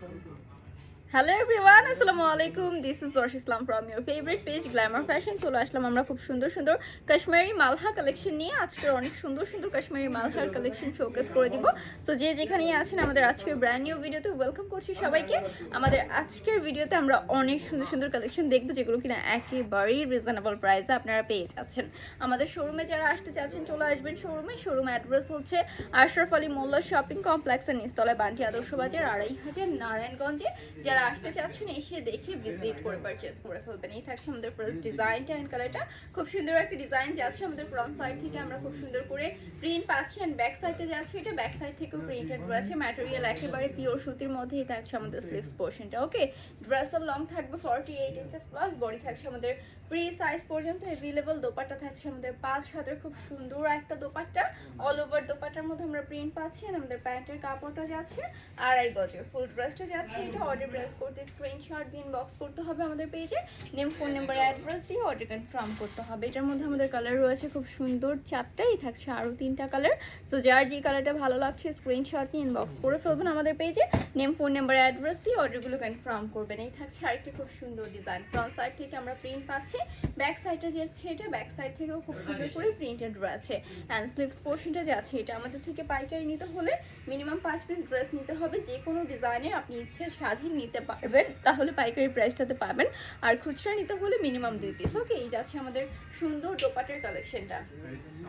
Hello everyone, আসসালামু আলাইকুম। This is Barsha Islam from your favourite page Glamour fashion. চলে আসলাম আমরা খুব সুন্দর সুন্দর কাশ্মীরি মালহা কালেকশন নিয়ে। আজকের অনেক সুন্দর সুন্দর কাশ্মীরি মালহার কালেকশন শোকেস করে দিব। সো যে যেখানে আছেন আমাদের আজকের ব্র্যান্ড নিউ ভিডিওতে ওয়েলকাম করছি সবাইকে। আমাদের আজকের ভিডিওতে আমরা অনেক সুন্দর সুন্দর কালেকশন দেখবো, যেগুলো কিনা একেবারেই রিজনেবল প্রাইসে আপনারা পেয়ে যাচ্ছেন। আমাদের শোরুমে যারা আসতে চাচ্ছেন চলে আসবেন শোরুমে। শোরুম অ্যাড্রেস হচ্ছে আশরাফ আলী মোল্লা শপিং কমপ্লেক্সের নিচতলায়, বান্টি আদর্শ বাজার, ২৫০০ নারায়ণগঞ্জে। যারা আসতে চাচ্ছেন এসে দেখে ভিজিট করে পারচেজ করে ফেলবেন। এই থাকছে আমাদের ফার্স্ট ডিজাইনটা এন্ড কালারটা। খুব সুন্দর একটা ডিজাইন যাচ্ছে আমাদের ফ্রন্ট সাইড থেকে, আমরা খুব সুন্দর করে প্রিন্ট পাচ্ছি। এন্ড ব্যাক সাইডে যাচ্ছে, এটা ব্যাক সাইড থেকেও প্রিন্টেড রয়েছে। ম্যাটেরিয়াল একেবারে পিওর সুতির মধ্যেই থাকছে আমাদের স্লিভস পোর্শনটা। ওকে, ড্রেসের লং থাকবে 48 ইঞ্চেস প্লাস, বডি থাকছে আমাদের ফ্রি সাইজ পর্যন্ত অ্যাভেলেবল। দোপাট্টা থাকছে আমাদের 5 হাতের খুব সুন্দর একটা দোপাট্টা। অল ওভার দোপাট্টার মধ্যে আমরা প্রিন্ট পাচ্ছি। আর আমাদের প্যান্টের কাপড়টা যাচ্ছে 2.5 গজের। ফুল ড্রেসটা যাচ্ছে, এটা অর্ডার প্লেস করতে স্ক্রিনশট দিয়ে ইনবক্স করতে হবে আমাদের পেজে। নেম, ফোন নাম্বার, অ্যাড্রেস দিয়ে অর্ডার কনফার্ম করতে হবে। এটার মধ্যে আমাদের কালার রয়েছে খুব সুন্দর 4টাই, থাকছে আরও 3টা কালার। সো যার যে কালারটা ভালো লাগছে স্ক্রিনশট নিয়ে ইনবক্স করে ফেলবেন আমাদের পেজে। নেম, ফোন নাম্বার, অ্যাড্রেস দিয়ে অর্ডারগুলো কনফার্ম করবেন। এই থাকছে আরেকটি খুব সুন্দর ডিজাইন। ফ্রন্ট সাইড থেকে আমরা প্রিন্ট পাচ্ছি, ব্যাক সাইডটা যাচ্ছে, এটা ব্যাক সাইড থেকেও খুব সুন্দর করে প্রিন্টেড রয়েছে। অ্যান্ড স্লিভস পোর্শনটা যাচ্ছে, এটা আমাদের থেকে পাইকারি নিতে হলে মিনিমাম 5 পিস ড্রেস নিতে হবে। যে কোনো ডিজাইনের আপনি ইচ্ছে স্বাধীন নিতে পারবেন, তাহলে পাইকারি প্রাইসটাতে পাবেন। আর খুচরা নিতে হলে মিনিমাম 2 পিস। ওকে, এই যাচ্ছে আমাদের সুন্দর দোপাটের কালেকশনটা।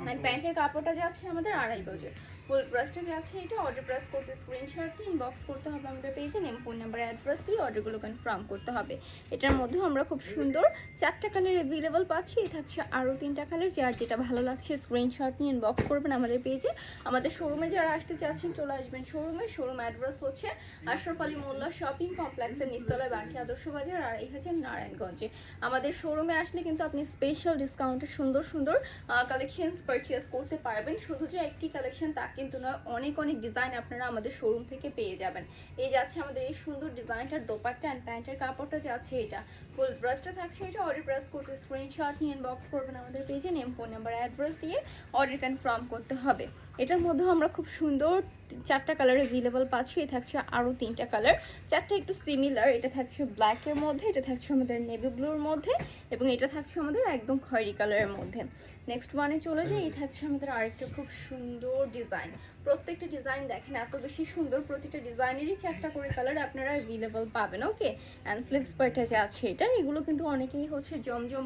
অ্যান্ড প্যান্টের কাপড়টা যাচ্ছে আমাদের 2.5 গজের। ফুল ড্রেসটা যাচ্ছে, এটা অর্ডার প্রেস করতে স্ক্রিনশট দিয়ে ইনবক্স করতে হবে আমাদের পেজে। নেম, ফোন নাম্বার, অ্যাড্রেস দিয়ে অর্ডারগুলো কনফার্ম করতে হবে। এটার মধ্যে আমরা খুব সুন্দর 4টা কালার অ্যাভেলেবল পাচ্ছি। এই থাকছে আরও 3টা কালার, যার যেটা ভালো লাগছে স্ক্রিনশট নিয়ে ইনবক্স করবেন আমাদের পেজে। আমাদের শোরুমে যারা আসতে চাচ্ছেন চলে আসবেন শোরুমে। শোরুম অ্যাড্রেস হচ্ছে আশরাফ আলী মোল্লা শপিং কমপ্লেক্সের নিচতলায়, বান্টি আদর্শ বাজার, ২৫০০ নারায়ণগঞ্জে। আমাদের শোরুমে আসলে কিন্তু আপনি স্পেশাল ডিসকাউন্টে সুন্দর সুন্দর কালেকশনস পারচেস করতে পারবেন। শুধু যে একটি কালেকশন তা কিন্তু নয়, অনেক অনেক ডিজাইন আপনারা আমাদের শোরুম থেকে পেয়ে যাবেন। এই যাচ্ছে আমাদের এই সুন্দর ডিজাইনটার দোপাট্টা অ্যান্ড প্যান্টের কাপড়টা যাচ্ছে, এটা ফুল ড্রেসটা থাকছে, এটা অর্ডার প্রেস করতে স্ক্রিনশট নিয়ে ইনবক্স করবেন আমাদের পেজে। নেম, ফোন নাম্বার, অ্যাড্রেস দিয়ে অর্ডার কনফার্ম করতে হবে। এটার মধ্যে আমরা খুব সুন্দর 4টা কালার অ্যাভেলেবল পাচ্ছি। এই থাকছে আরও 3টা কালার, 4টা একটু সিমিলার। এটা থাকছে ব্ল্যাকের মধ্যে, এটা থাকছে আমাদের নেভি ব্লুর মধ্যে, এবং এটা থাকছে আমাদের একদম খয়েরি কালারের মধ্যে। নেক্সট ওয়ানে চলে যাই। এই থাকছে আমাদের আরেকটা খুব সুন্দর ডিজাইন। প্রত্যেকটা ডিজাইন দেখেন এত বেশি সুন্দর, প্রতিটা ডিজাইনেরই 4টা করে কালার আপনারা অ্যাভেলেবল পাবেন। ওকে, অ্যান্ড স্লিভস পার্টটা যে আছে এটা, এগুলো কিন্তু অনেকেই হচ্ছে জমজম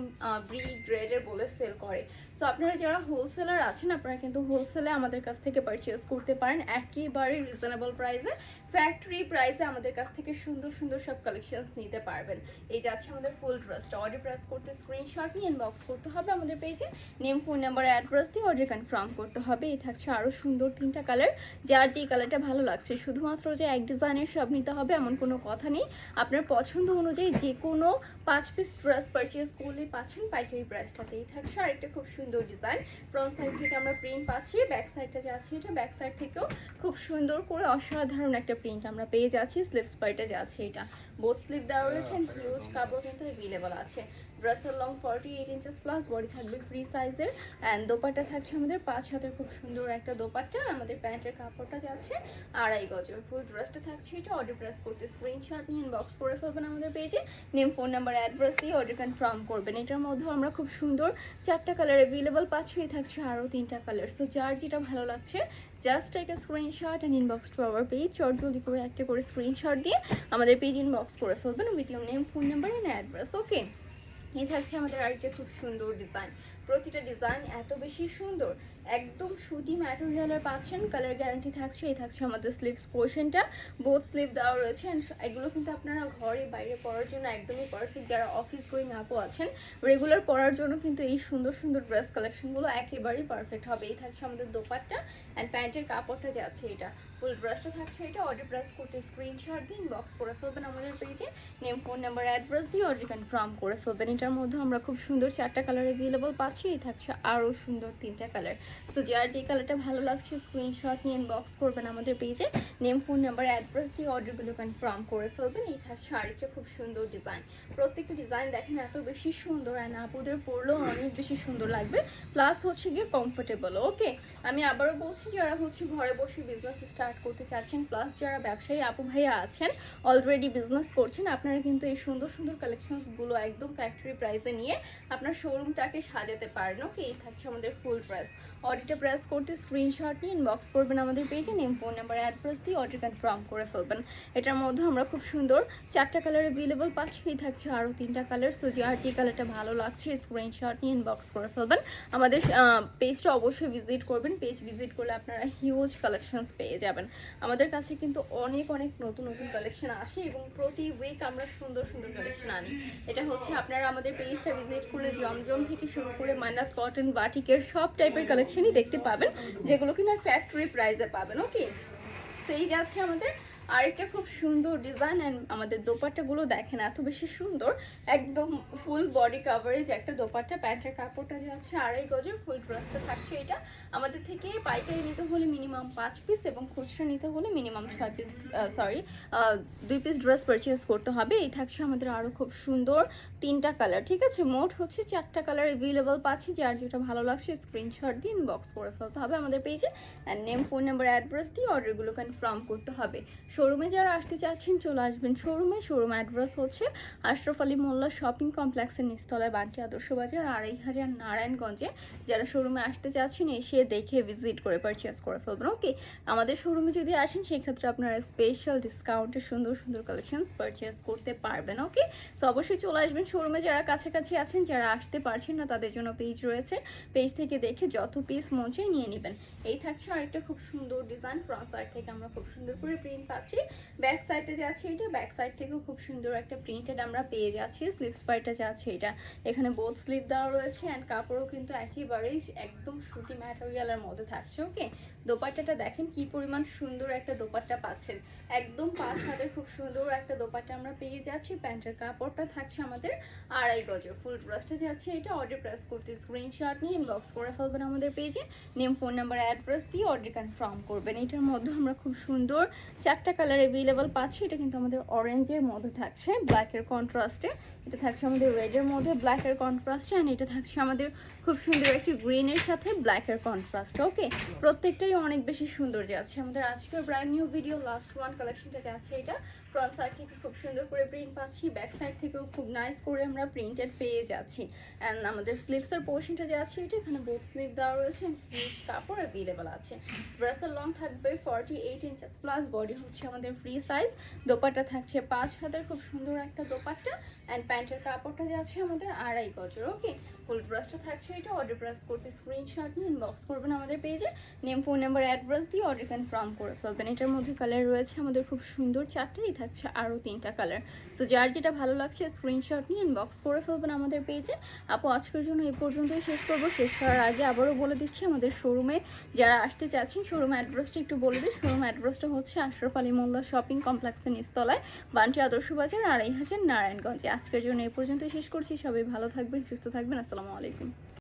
ব্রি গ্রেডের বলে সেল করে। সো আপনারা যারা হোলসেলার আছেন আপনারা কিন্তু হোলসেলে আমাদের কাছ থেকে পারচেজ করতে পারেন একেবারে রিজনেবল প্রাইসে। ফ্যাক্টরি প্রাইসে আমাদের কাছ থেকে সুন্দর সুন্দর সব কালেকশনস নিতে পারবেন। এই যাচ্ছে আমাদের ফুল ড্রেসটা, অর্ডার প্রেস করতে স্ক্রিনশট নিয়ে ইনবক্স করতে হবে আমাদের পেজে। নেম, ফোন নাম্বার, অ্যাড্রেস দিয়ে অর্ডার কনফার্ম করতে হবে। এই থাকছে আরও সুন্দর 3টা কালার, যার যেই কালারটা ভালো লাগছে। শুধুমাত্র যে এক ডিজাইনের সব নিতে হবে এমন কোনো কথা নেই। আপনার পছন্দ অনুযায়ী যে কোনো 5 পিস ড্রেস পারচেজ করলেই পাচ্ছেন পাইকারি প্রাইসটাতেই। থাকছে আরেকটা খুব সুন্দর ডিজাইন। ফ্রন্ট সাইড থেকে আমরা প্রিন্ট পাচ্ছি, ব্যাক সাইডটা যাচ্ছে, এটা ব্যাক সাইড থেকেও খুব সুন্দর করে অসাধারণ একটা প্রিন্ট আমরা পেয়ে যাচ্ছি। স্লিভস পার্টে যাচ্ছে, এটা বোথ স্লিভ দেওয়া রয়েছে। হিউজ কাপড় কিন্তু অ্যাভেলেবল আছে। ড্রেসের লং 48 ইঞ্চেস প্লাস, বডি থাকবে ফ্রি সাইজের। অ্যান্ড দোপাট্টা থাকছে আমাদের 5 হাতের খুব সুন্দর একটা দোপাট্টা। আমাদের প্যান্টের কাপড়টা যাচ্ছে 2.5 গজের। ফুল ড্রেসটা থাকছে, এটা অর্ডার প্রেস করতে স্ক্রিনশট নিয়ে ইনবক্স করে ফেলবেন আমাদের পেজে। নেম, ফোন নাম্বার, অ্যাড্রেস দিয়ে অর্ডার কনফার্ম করবেন। এটার মধ্যেও আমরা খুব সুন্দর 4টা কালার অ্যাভেলেবল পাচ্ছি। এই থাকছে আরও 3টা কালার। সো যার যেটা ভালো লাগছে just take a screenshot and inbox to our page. চট জলদি করে একটা করে স্ক্রিনশট দিয়ে আমাদের পেজ ইনবক্স করে ফেলবেন with your name, phone number and address. Okay, এই থাকছে আমাদের আরেকটা খুব সুন্দর ডিজাইন। প্রতিটা ডিজাইন এত বেশি সুন্দর, একদম সুতি ম্যাটেরিয়ালের পাচ্ছেন, কালার গ্যারান্টি থাকছে। এই থাকছে আমাদের স্লিভস পোর্শনটা, বোথ স্লিভ দেওয়া রয়েছে। এগুলো কিন্তু আপনারা ঘরে বাইরে পরার জন্য একদমই পারফেক্ট। যারা অফিস গোয়িং আপও আছেন, রেগুলার পরার জন্য কিন্তু এই সুন্দর সুন্দর ড্রেস কালেকশনগুলো একেবারেই পারফেক্ট হবে। এই থাকছে আমাদের দোপাট্টা অ্যান্ড প্যান্টের কাপড়টা যাচ্ছে, এটা ফুল ড্রেসটা থাকছে, এটা অর্ডার প্রেস করতে স্ক্রিনশট দিয়ে ইনবক্স করে ফেলবেন আমাদের পেজে। নেম, ফোন নাম্বার, অ্যাড্রেস দিয়ে অর্ডার কনফার্ম করে ফেলবেন। এটার মধ্যে আমরা খুব সুন্দর 4টা কালার অ্যাভেলেবল পাচ্ছি। এই থাকছে আরও সুন্দর 3টা কালার, সো যার যে কালারটা ভালো লাগছে স্ক্রিনশট নিয়ে ইনবক্স করবেন আমাদের পেজে, নেম, ফোন নাম্বার, অ্যাড্রেস দিয়ে অর্ডারগুলো কনফার্ম করে ফেলবেন। এই থাকছে আরেকটা খুব সুন্দর ডিজাইন। প্রত্যেকটা ডিজাইন দেখেন এত বেশি সুন্দর, অ্যান্ড আপুদের পরলেও অনেক বেশি সুন্দর লাগবে, প্লাস হচ্ছে গিয়ে কমফোর্টেবল। ওকে, আমি আবারও বলছি যারা হচ্ছে ঘরে বসে বিজনেস স্টার্ট করতে চাচ্ছেন, প্লাস যারা ব্যবসায়ী আপু ভাইয়া আছেন অলরেডি বিজনেস করছেন, আপনারা কিন্তু এই সুন্দর সুন্দর কালেকশনসগুলো একদম ফ্যাক্টরি প্রাইসে নিয়ে আপনার শোরুমটাকে সাজাতে পারেন। ওকে, এই থাকছে আমাদের ফুল প্রাইস। অর্ডারটা প্রেস করতে স্ক্রিনশট নিয়ে ইনবক্স করবেন আমাদের পেজে, নেম, ফোন নাম্বার, অ্যাড্রেস দিয়ে অর্ডার কনফার্ম করে ফেলবেন। এটার মধ্যে আমরা খুব সুন্দর 4টা কালার অ্যাভেলেবল পাচ্ছি, থাকছে আরও 3টা কালার। সো যার যে কালারটা ভালো লাগছে স্ক্রিনশট নিয়ে ইনবক্স করে ফেলবেন। আমাদের পেজটা অবশ্যই ভিজিট করবেন, পেজ ভিজিট করলে আপনারা হিউজ কালেকশনস পেয়ে যাবেন। আমাদের কাছে কিন্তু অনেক অনেক নতুন নতুন কালেকশন আসে এবং প্রতি উইক আমরা সুন্দর সুন্দর কালেকশন আনি। এটা হচ্ছে আপনারা আমাদের পেজটা ভিজিট করলে জমজম থেকে শুরু করে মান্নাত কটন, বাটিকের সব টাইপের কালেকশনই দেখতে পাবেন, যেগুলো কিনা ফ্যাক্টরি প্রাইসে পাবেন। ওকে, সো এই যাচ্ছে আমাদের আরেকটা খুব সুন্দর ডিজাইন। অ্যান্ড আমাদের দোপাট্টাগুলো দেখেন এত বেশি সুন্দর, একদম ফুল বডি কাভারেজ একটা দোপাট্টা। প্যান্টের কাপড়টা যাচ্ছে 2.5 গজের, ফুল ড্রেসটা থাকছে এটা। আমাদের থেকে পাইকারি নিতে হলে মিনিমাম 5 পিস এবং খুচরা নিতে হলে minimum 6 piece, 2 piece dress purchase করতে হবে। এই থাকছে আমাদের আরও খুব সুন্দর 3টা কালার, ঠিক আছে? মোট হচ্ছে 4টা কালার অ্যাভেলেবল পাচ্ছি। যার যেটা ভালো লাগছে স্ক্রিনশট দিয়ে ইনবক্স করে ফেলতে হবে আমাদের পেজে, and name, phone number, address দিয়ে অর্ডারগুলো কনফার্ম করতে হবে। শোরুমে যারা আসতে চাচ্ছেন চলে আসবেন শোরুমে। শোরুম অ্যাড্রেস হচ্ছে আশরাফ আলী মোল্লা শপিং কমপ্লেক্সের নিচতলায়, বান্টি আদর্শ বাজার, 2500 নারায়ণগঞ্জে। যারা শোরুমে আসতে চাচ্ছেন এসে দেখে ভিজিট করে পারচেস করে ফেলবেন। ওকে, আমাদের শোরুমে যদি আসেন সেক্ষেত্রে আপনারা স্পেশাল ডিসকাউন্টে সুন্দর সুন্দর কালেকশন পারচেস করতে পারবেন। ওকে, তো অবশ্যই চলে আসবেন শোরুমে। যারা কাছাকাছি আছেন, যারা আসতে পারছেন না, তাদের জন্য পেজ রয়েছে, পেজ থেকে দেখে যত পিস মন চায় নিয়ে নেবেন। এই থাকছে আরেকটা খুব সুন্দর ডিজাইন। ফ্রন্ট সাইড থেকে আমরা খুব সুন্দর করে প্রিন্ট পাচ্ছি, ব্যাক সাইডে যাচ্ছে এটা, ব্যাক সাইড থেকেও খুব সুন্দর একটা প্রিন্টেড আমরা পেয়ে যাচ্ছি। স্লিভস পার্টটা যাচ্ছে এটা, এখানে বোথ স্লিভ দেওয়া রয়েছে, অ্যান্ড কাপড়ও কিন্তু একেবারেই একদম সুতি ম্যাটেরিয়ালের মধ্যে থাকছে। ওকে, দোপাট্টাটা দেখেন কি পরিমাণ সুন্দর একটা দোপাট্টা পাচ্ছেন, একদম 5 হাতের খুব সুন্দর একটা দোপাট্টা আমরা পেয়ে যাচ্ছি। প্যান্টের কাপড়টা থাকছে আমাদের 2.5 গজের, ফুল ড্রেসটা যাচ্ছে এটা। অর্ডার প্রেস করতে স্ক্রিনশট নিয়ে ইনবক্স করে ফেলবেন আমাদের পেজে, নেম, ফোন নাম্বার, অ্যাড্রেস দিয়ে অর্ডার কনফার্ম করবেন। এটার মধ্যে আমরা খুব সুন্দর 4টা কালার অ্যাভেলেবল পাচ্ছি। এটা কিন্তু আমাদের অরেঞ্জের মধ্যে থাকছে ব্ল্যাকের কন্ট্রাস্টে, এটা থাকছে আমাদের রেডের মধ্যে ব্ল্যাকের কন্ট্রাস্টে, অ্যান্ড এটা থাকছে আমাদের খুব সুন্দর একটি গ্রিনের সাথে ব্ল্যাকের কন্ট্রাস্ট। ওকে, প্রত্যেকটাই অনেক বেশি সুন্দর যাচ্ছে। আমাদের আজকের brand new video last one কালেকশনটা যাচ্ছে এটা। ফ্রন্ট সাইড থেকে খুব সুন্দর করে প্রিন্ট পাচ্ছি, ব্যাক সাইড থেকেও খুব নাইস করে আমরা প্রিন্টেড পেয়ে যাচ্ছি। অ্যান্ড আমাদের স্লিভসের পোর্শনটা যাচ্ছে এটা, এখানে বোথ স্লিভ দেওয়া রয়েছে, হিউজ কাপড় অ্যাভেলেবল আছে। ড্রেসের লং থাকবে 48 ইঞ্চেস প্লাস, বডি হচ্ছে আমাদের ফ্রি সাইজ। দোপাট্টা থাকছে 5 হাতের খুব সুন্দর একটা দোপাট্টা, অ্যান্ড প্যান্টের কাপড়টা যাচ্ছে আমাদের 2.5 গজের। ওকে, ফুল ড্রেসটা থাকছে এটা। অর্ডার প্রেস করতে স্ক্রিনশট নিয়ে ইনবক্স করবেন আমাদের পেজে, নেম, ফোন নাম্বার, অ্যাড্রেস দিয়ে অর্ডার কনফার্ম করে ফেলবেন। এটার মধ্যে কালার রয়েছে আমাদের খুব সুন্দর 4টাই, থাকছে আরও 3টা কালার। সো যার যেটা ভালো লাগছে স্ক্রিনশট নিয়ে ইনবক্স করে ফেলবেন আমাদের পেজে। আপু আজকের জন্য এই পর্যন্তই শেষ করবো। শেষ করার আগে আবারও বলে দিচ্ছি আমাদের শোরুমে যারা আসতে চাচ্ছেন শোরুম অ্যাড্রেসটা একটু বলে দিই। শোরুম অ্যাড্রেসটা হচ্ছে আশরাফ আলী মোল্লা শপিং কমপ্লেক্সের নিচতলায়, বান্টি আদর্শ বাজার, 2500 নারায়ণগঞ্জে। আজকের জন্য এই পর্যন্তই শেষ করছি। সবাই ভালো থাকবেন, সুস্থ থাকবেন। আসসালামু আলাইকুম।